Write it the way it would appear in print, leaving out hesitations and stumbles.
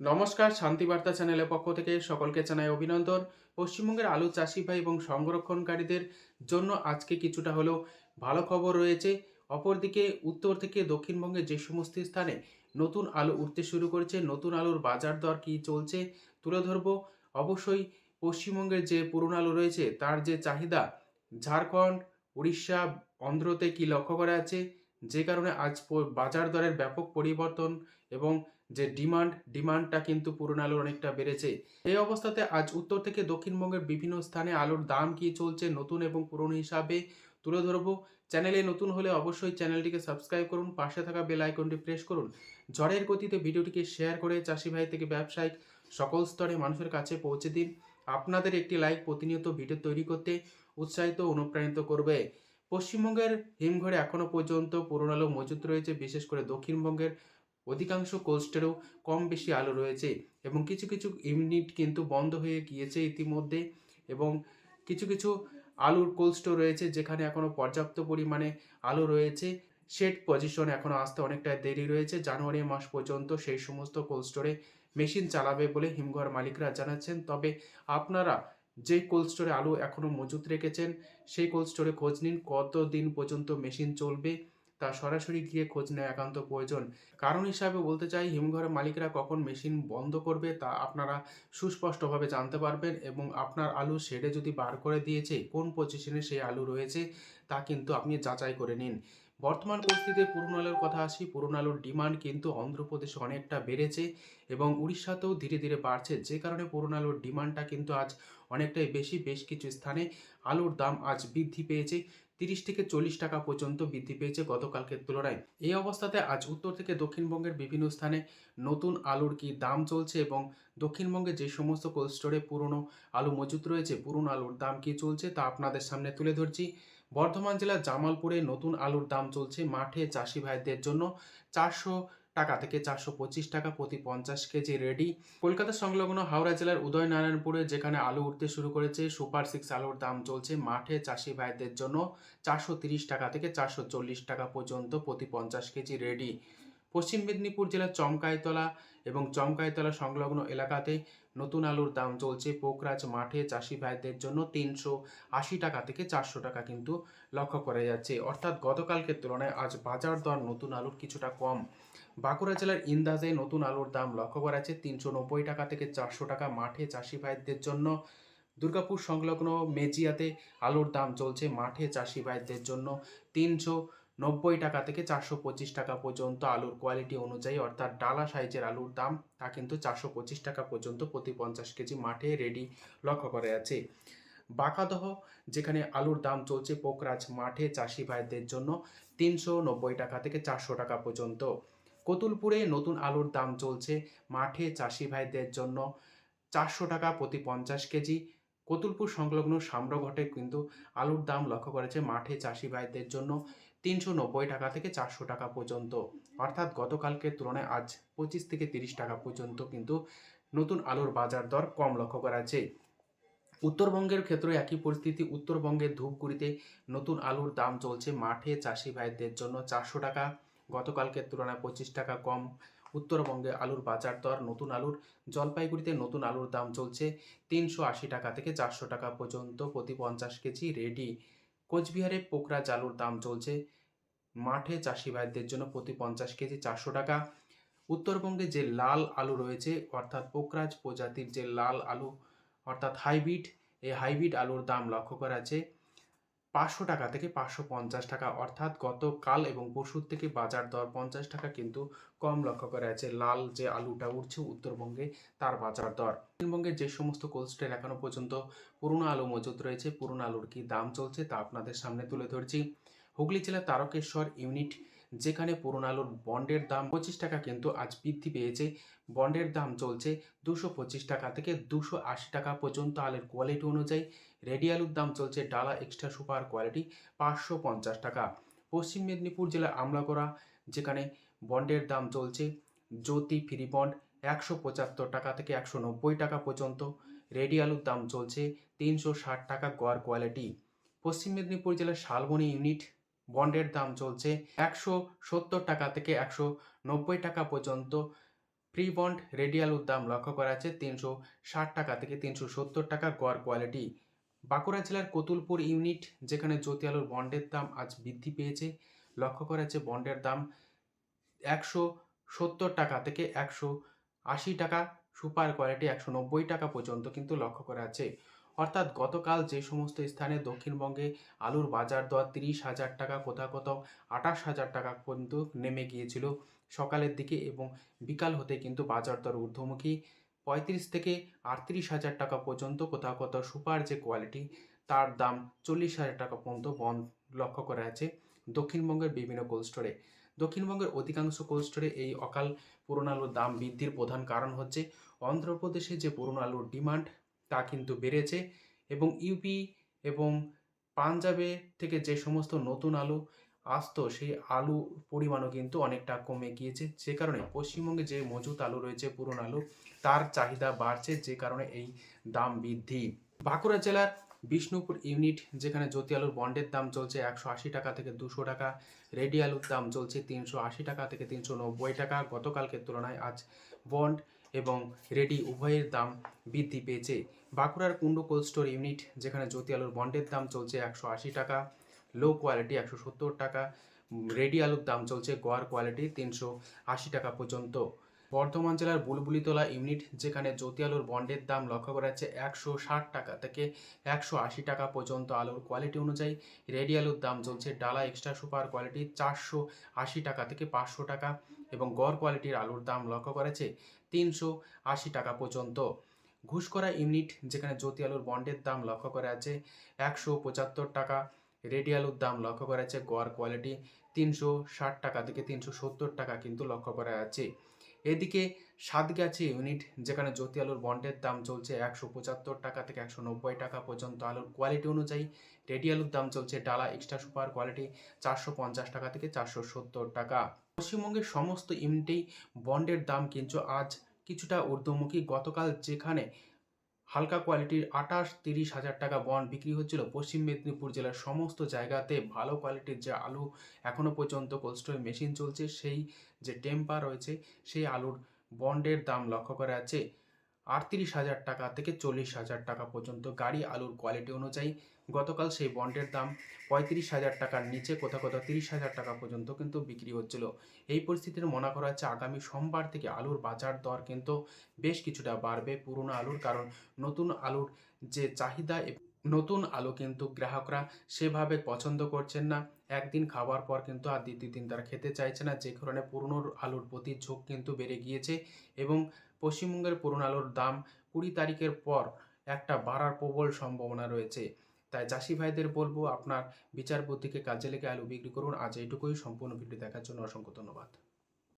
নমস্কার, শান্তিবার্তা চ্যানেলের পক্ষ থেকে সকলকে জানাই অভিনন্দন। পশ্চিমবঙ্গের আলু চাষি ভাই এবং সংরক্ষণকারীদের জন্য আজকে কিছুটা হলেও ভালো খবর রয়েছে। অপরদিকে উত্তর থেকে দক্ষিণবঙ্গের যে সমস্ত স্থানে নতুন আলু উঠতে শুরু করেছে, নতুন আলুর বাজার দর কী চলছে তুলে ধরবো। অবশ্যই পশ্চিমবঙ্গের যে পুরনো আলু রয়েছে তার যে চাহিদা ঝাড়খণ্ড, উড়িষ্যা, অন্ধ্রতে কী লক্ষ্য করা আছে, যে কারণে আজ বাজার দরের ব্যাপক পরিবর্তন এবং যে ডিমান্ডটা কিন্তু পুরনো আলুর অনেকটা বেড়েছে। এই অবস্থাতে আজ উত্তর থেকে দক্ষিণবঙ্গের বিভিন্ন স্থানে আলুর দাম কী চলছে নতুন এবং পুরনো হিসাবে তুলে ধরবো। চ্যানেলে নতুন হলে অবশ্যই চ্যানেলটিকে সাবস্ক্রাইব করুন, পাশে থাকা বেল আইকনটি প্রেস করুন। ঝড়ের গতিতে ভিডিওটিকে শেয়ার করে চাষি ভাই থেকে ব্যবসায়িক সকল স্তরে মানুষের কাছে পৌঁছে দিন। আপনাদের একটি লাইক প্রতিনিয়ত ভিডিও তৈরি করতে উৎসাহিত অনুপ্রাণিত করবে। পশ্চিমবঙ্গের হিমঘরে এখনও পর্যন্ত পুরনো আলু মজুত রয়েছে, বিশেষ করে দক্ষিণবঙ্গের অধিকাংশ কোল্ড স্টোরেও কম বেশি আলু রয়েছে এবং কিছু কিছু ইউনিট কিন্তু বন্ধ হয়ে গিয়েছে ইতিমধ্যে, এবং কিছু কিছু আলুর কোল্ড স্টোর রয়েছে যেখানে এখনও পর্যাপ্ত পরিমাণে আলু রয়েছে। শেড পজিশন এখনও আসতে অনেকটা দেরি রয়েছে। জানুয়ারি মাস পর্যন্ত সেই সমস্ত কোল্ড স্টোরে মেশিন চালাবে বলে হিমঘর মালিকরা জানাচ্ছেন। তবে আপনারা যে কোল্ড স্টোরে আলু এখনও মজুত রেখেছেন সেই কোল্ড স্টোরে খোঁজ নিন, কত দিন পর্যন্ত মেশিন চলবে তা সরাসরি গিয়ে খোঁজ নেওয়া একান্ত প্রয়োজন। কারণ হিসাবে বলতে চাই, হিমঘরের মালিকরা কখন মেশিন বন্ধ করবে তা আপনারা সুস্পষ্টভাবে জানতে পারবেন, এবং আপনার আলু শেডে যদি বার করে দিয়েছে কোন পজিশনে সেই আলু রয়েছে তা কিন্তু আপনি যাচাই করে নিন। বর্তমান পরিস্থিতিতে পুরনো আলুর কথা আসি। পুরনো আলুর ডিমান্ড কিন্তু অন্ধ্রপ্রদেশে অনেকটা বেড়েছে এবং উড়িষ্যাতেও ধীরে ধীরে বাড়ছে, যে কারণে পুরনো আলুর ডিমান্ডটা কিন্তু আজ অনেকটাই বেশি। বেশ কিছু স্থানে আলুর দাম আজ বৃদ্ধি পেয়েছে, 30 থেকে 40 টাকা পর্যন্ত বৃদ্ধি পেয়েছে গতকালকের তুলনায়। এই অবস্থাতে আজ উত্তর থেকে দক্ষিণবঙ্গের বিভিন্ন স্থানে নতুন আলুর কি দাম চলছে এবং দক্ষিণবঙ্গে যে সমস্ত কোল্ড স্টোরে পুরনো আলু মজুত রয়েছে পুরনো আলুর দাম কি চলছে তা আপনাদের সামনে তুলে ধরছি। বর্ধমান জেলার জামালপুরে নতুন আলুর দাম চলছে মাঠে চাষি ভাইদের জন্য 400 টাকা থেকে 425 টাকা প্রতি 50 কেজি রেডি। কলকাতা সংলগ্ন হাওড়া জেলার উদয়নারায়ণপুরে যেখানে আলু উঠতে শুরু করেছে, সুপার 6 আলুর দাম চলছে মাঠে চাষি ভাইদের জন্য 430 টাকা থেকে 440 টাকা পর্যন্ত প্রতি 50 কেজি রেডি। পশ্চিম মেদিনীপুর জেলার চমকাইতলা এবং চমকাইতলা সংলগ্ন এলাকাতে নতুন আলুর দাম চলছে পোকরাজ মাঠে চাষি ভাইদের জন্য 380 টাকা থেকে 400 টাকা কিন্তু লক্ষ্য করা যাচ্ছে। অর্থাৎ গতকালকের তুলনায় আজ বাজার দর নতুন আলুর কিছুটা কম। বাঁকুড়া জেলার ইন্দাজে নতুন আলুর দাম লক্ষ্য করা যাচ্ছে 390 টাকা থেকে 400 টাকা মাঠে চাষি ভাইদের জন্য। দুর্গাপুর সংলগ্ন মেজিয়াতে আলুর দাম চলছে মাঠে চাষি ভাইদের জন্য 390 টাকা থেকে 425 টাকা পর্যন্ত আলুর কোয়ালিটি অনুযায়ী, অর্থাৎ ডালা সাইজের আলুর দাম তা কিন্তু 425 টাকা পর্যন্ত প্রতি 50 কেজি মাঠে রেডি লক্ষ্য করা যাচ্ছে। বাঁকাদহ যেখানে আলুর দাম চলছে পোকরাজ মাঠে চাষি ভাইদের জন্য 390 টাকা থেকে 400 টাকা পর্যন্ত। কতুলপুরে নতুন আলুর দাম চলছে মাঠে চাষি ভাইদের জন্য 400 টাকা প্রতি 50 কেজি। কতুলপুর সংলগ্ন সাম্রঘটে কিন্তু আলুর দাম লক্ষ্য করেছে মাঠে চাষি ভাইদের জন্য 390 টাকা থেকে 400 টাকা পর্যন্ত। অর্থাৎ গতকালকের তুলনায় আজ 25 থেকে 30 টাকা পর্যন্ত কিন্তু নতুন আলুর বাজার দর কম লক্ষ্য করা যাচ্ছে। উত্তরবঙ্গের ক্ষেত্রে একই পরিস্থিতি। উত্তরবঙ্গের ধূপগুড়িতে নতুন আলুর দাম চলছে মাঠে চাষি ভাইদের জন্য 400 টাকা, গতকালকের তুলনায় 25 টাকা কম উত্তরবঙ্গে আলুর বাজার দর নতুন আলুর। জলপাইগুড়িতে নতুন আলুর দাম চলছে 380 টাকা থেকে 400 টাকা পর্যন্ত প্রতি 50 কেজি রেডি। কোচবিহারে পোকরাজ আলুর দাম চলছে মাঠে চাষি ভাইদের জন্য প্রতি 50 কেজি 400 টাকা। উত্তরবঙ্গে যে লাল আলু রয়েছে, অর্থাৎ পোকরাজ প্রজাতির যে লাল আলু অর্থাৎ হাইব্রিড, এই হাইব্রিড আলুর দাম লক্ষ্য করা আছে 500 টাকা থেকে 550 টাকা। অর্থাৎ গতকাল এবং পরশুর থেকে বাজার দর 50 টাকা কিন্তু কম লক্ষ্য করা আছে। লাল যে আলুটা উঠছে উত্তরবঙ্গে তার বাজার দর। দক্ষিণবঙ্গে যে সমস্ত কোল্ড স্টোরে এখনো পর্যন্ত পুরনো আলু মজুত রয়েছে পুরনো আলুর কি দাম চলছে তা আপনাদের সামনে তুলে ধরছি। হুগলি জেলার তারকেশ্বর ইউনিট যেখানে পুরনো আলুর বন্ডের দাম 25 টাকা কিন্তু আজ বৃদ্ধি পেয়েছে। বন্ডের দাম চলছে 225 টাকা থেকে 280 টাকা পর্যন্ত আলুর কোয়ালিটি অনুযায়ী। রেডি আলুর দাম চলছে ডালা এক্সট্রা সুপার কোয়ালিটি 550 টাকা। পশ্চিম মেদিনীপুর জেলার আমলাগড়া যেখানে বন্ডের দাম চলছে জ্যোতি ফ্রি বন্ড 175 টাকা থেকে 190 টাকা পর্যন্ত। রেডি আলুর দাম চলছে 360 টাকা গড় কোয়ালিটি। পশ্চিম মেদিনীপুর জেলার শালবনী ইউনিট বন্ডের দাম চলছে 170 টাকা থেকে 190 টাকা পর্যন্ত। প্রি বন্ড রেডি আলুর দাম লক্ষ্য করা যাচ্ছে 360 টাকা থেকে 370 টাকা গড় কোয়ালিটি। বাঁকুড়া জেলার কতুলপুর ইউনিট যেখানে জ্যোতি আলুর বন্ডের দাম আজ বৃদ্ধি পেয়েছে, লক্ষ্য করা যাচ্ছে বন্ডের দাম 170 টাকা থেকে 180 টাকা, সুপার কোয়ালিটি 190 টাকা পর্যন্ত কিন্তু লক্ষ্য করা যাচ্ছে। অর্থাৎ গতকাল যে সমস্ত স্থানে দক্ষিণবঙ্গে আলুর বাজার দর 30,000 টাকা, কোথাও কোথাও 28,000 টাকা পর্যন্ত নেমে গিয়েছিল সকালের দিকে, এবং বিকাল হতে কিন্তু বাজার দর ঊর্ধ্বমুখী 35 থেকে 38,000 টাকা পর্যন্ত, কোথাও কোথাও সুপার যে কোয়ালিটি তার দাম 40,000 টাকা পর্যন্ত বন্ড লক্ষ্য করা যাচ্ছে দক্ষিণবঙ্গের বিভিন্ন কোল্ড স্টোরে। দক্ষিণবঙ্গের অধিকাংশ কোল্ড স্টোরে এই অকাল পুরনো আলুর দাম বৃদ্ধির প্রধান কারণ হচ্ছে অন্ধ্রপ্রদেশে যে পুরনো আলুর ডিমান্ড তা কিন্তু বেড়েছে, এবং ইউপি এবং পাঞ্জাবে থেকে যে সমস্ত নতুন আলু আসতো সেই আলু পরিমাণও কিন্তু অনেকটা কমে গিয়েছে, যে কারণে পশ্চিমবঙ্গে যে মজুত আলু রয়েছে পুরনো আলু তার চাহিদা বাড়ছে, যে কারণে এই দাম বৃদ্ধি। বাঁকুড়া জেলার বিষ্ণুপুর ইউনিট যেখানে জ্যোতি আলুর বন্ডের দাম চলছে 180 টাকা থেকে 200 টাকা, রেডি আলুর দাম চলছে 380 টাকা থেকে 390 টাকা। গতকালকের তুলনায় আজ বন্ড এবং রেডি উভয়ের দাম বৃদ্ধি পেয়েছে। বাঁকুড়ার কুন্ডু কোল্ড স্টোর ইউনিট যেখানে জ্যোতি আলুর বন্ডের দাম চলছে 180 টাকা, লো কোয়ালিটি 170 টাকা, রেডি আলুর দাম চলছে গড় কোয়ালিটি 380 টাকা পর্যন্ত। বর্ধমান জেলার বুলবুলিতলা ইউনিট যেখানে জ্যোতি আলুর বন্ডের দাম লক্ষ্য করা যাচ্ছে 160 টাকা থেকে 180 টাকা পর্যন্ত আলুর কোয়ালিটি অনুযায়ী। রেডি আলুর দাম চলছে ডালা এক্সট্রা সুপার কোয়ালিটি 480 টাকা থেকে 500 টাকা, এবং গড় কোয়ালিটির আলুর দাম লক্ষ্য করা যাচ্ছে 380 টাকা পর্যন্ত। ঘুষকরা ইউনিট যেখানে জ্যোতি আলুর বন্ডের দাম লক্ষ্য করা যাচ্ছে 175 টাকা, রেডি আলুর দাম লক্ষ্য করা যাচ্ছে গড় কোয়ালিটি 360 টাকা থেকে 370 টাকা কিন্তু লক্ষ্য করা যাচ্ছে। এদিকে সাতগাছি ইউনিট যেখানে জ্যোতি আলুর বন্ডের দাম চলছে 175 টাকা থেকে 190 টাকা পর্যন্ত আলুর কোয়ালিটি অনুযায়ী। রেডি আলুর দাম চলছে ডালা এক্সট্রা সুপার কোয়ালিটি 450 টাকা থেকে 470 টাকা। পশ্চিমবঙ্গের সমস্ত ইউনিটেই বন্ডের দাম কিন্তু আজ কিছুটা ঊর্ধ্বমুখী। গতকাল যেখানে হালকা কোয়ালিটির 28-30 হাজার টাকা বন্ড বিক্রি হচ্ছিল, পশ্চিম মেদিনীপুর জেলার সমস্ত জায়গাতে ভালো কোয়ালিটির যে আলু এখনও পর্যন্ত কোল্ড স্টোরে মেশিন চলছে, সেই যে টেম্পার রয়েছে সেই আলুর বন্ডের দাম লক্ষ্য করা যাচ্ছে 38,000 টাকা থেকে 40,000 টাকা পর্যন্ত গাড়ি আলুর কোয়ালিটি অনুযায়ী। গতকাল সেই বন্ডের দাম 35,000 টাকার নিচে, কোথাও কোথাও 30,000 টাকা পর্যন্ত কিন্তু বিক্রি হচ্ছিল। এই পরিস্থিতির মনে করা হচ্ছে আগামী সোমবার থেকে আলুর বাজার দর কিন্তু বেশ কিছুটা বাড়বে পুরনো আলুর, কারণ নতুন আলুর যে চাহিদা, নতুন আলু কিন্তু গ্রাহকরা সেভাবে পছন্দ করছেন না। একদিন খাওয়ার পর কিন্তু আর দ্বিতীয় দিন তারা খেতে চাইছে না, যে কারণে পুরনো আলুর প্রতি ঝোঁক কিন্তু বেড়ে গিয়েছে, এবং পশ্চিমবঙ্গের পুরনো আলুর দাম 20 তারিখের পর একটা বাড়ার প্রবল সম্ভাবনা রয়েছে। তাই চাষি ভাইদের বলবো আপনার বিচার বুদ্ধিকে কাজে লেগে আলু বিক্রি করুন। আজ এইটুকুই। সম্পূর্ণ ভিডিও দেখার জন্য অসংখ্য ধন্যবাদ।